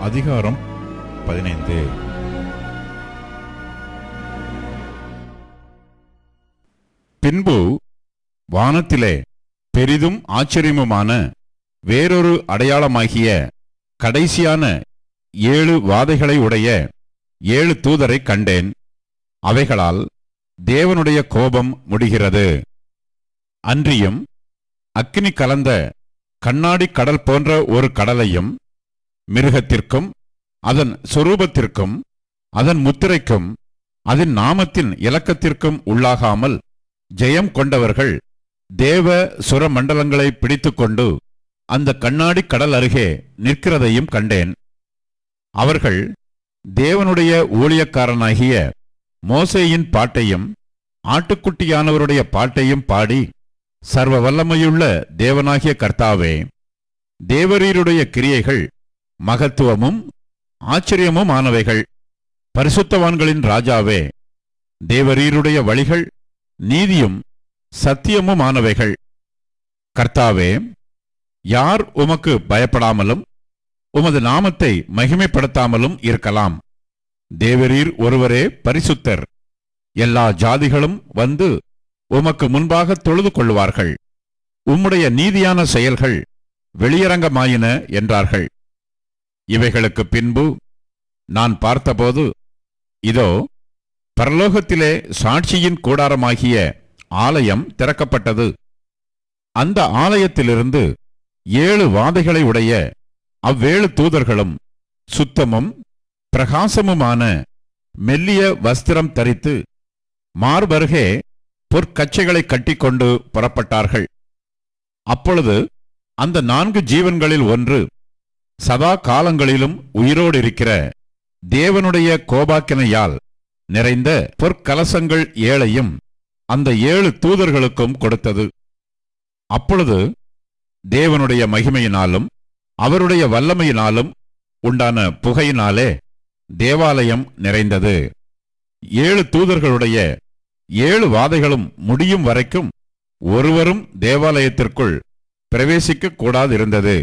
அதிகாரம் 15. பின்பு வானத்திலே பெரிதும் ஆச்சரியமுமான வேறொரு அடையாளமாகிய கடைசியான 7 வாதைகளை உடைய 7 தூதரை கண்டேன். அவைகளால் தேவனுடைய கோபம் முடிகிறது. அன்றியும் அக்கினி கலந்த கண்ணாடி கடல் போன்ற ஒரு கடலையும் மிருகத்திற்கும் அதன் சொரூபத்திற்கும் அதன் முத்திரைக்கும் அதன் நாமத்தின் இலக்கத்திற்கும் உள்ளாகாமல் ஜெயம் கொண்டவர்கள் தேவ சுரமண்டலங்களை பிடித்துக்கொண்டு அந்த கண்ணாடி கடல் அருகே நிற்கிறதையும் கண்டேன். அவர்கள் தேவனுடைய ஊழியக்காரனாகிய மோசேயின் பாட்டையும் ஆட்டுக்குட்டியானவருடைய பாட்டையும் பாடி, சர்வ வல்லமையுள்ள தேவனாகிய கர்த்தாவே, தேவரீருடைய கிரியைகள் மகத்துவமும் ஆச்சரியமுமானவைகள். பரிசுத்தவான்களின் ராஜாவே, தேவரீருடைய வழிகள் நீதியும் சத்தியமுமானவைகள். கர்த்தாவே, யார் உமக்கு பயப்படாமலும் உமது நாமத்தை மகிமைப்படுத்தாமலும் இருக்கலாம்? தேவரீர் ஒருவரே பரிசுத்தர். எல்லா ஜாதிகளும் வந்து உமக்கு முன்பாக தொழுது கொள்வார்கள். உம்முடைய நீதியான செயல்கள் வெளியரங்கமாயின என்றார்கள். இவைகளுக்கு பின்பு நான் பார்த்தபோது, இதோ, பரலோகத்திலே சாட்சியின் கூடாரமாகிய ஆலயம் திறக்கப்பட்டது. அந்த ஆலயத்திலிருந்து 7 வாதைகளை உடைய அவ்வேழு தூதர்களும் சுத்தமும் பிரகாசமுமான மெல்லிய வஸ்திரம் தரித்து மார்பருகே பொற்கச்சைகளை கட்டிக்கொண்டு புறப்பட்டார்கள். அப்பொழுது அந்த 4 ஜீவன்களில் ஒன்று சதா காலங்களிலும் உயிரோடு இருக்கிற தேவனுடைய கோபாக்கினையால் நிறைந்த பொற்கலசங்கள் 7ஐயும் அந்த 7 தூதர்களுக்கும் கொடுத்தது. அப்பொழுது தேவனுடைய மகிமையினாலும் அவருடைய வல்லமையினாலும் உண்டான புகையினாலே தேவாலயம் நிறைந்தது. 7 தூதர்களுடைய 7 வாதைகளும் முடியும் வரைக்கும் ஒருவரும் தேவாலயத்திற்குள் பிரவேசிக்க கூடாதிருந்தது.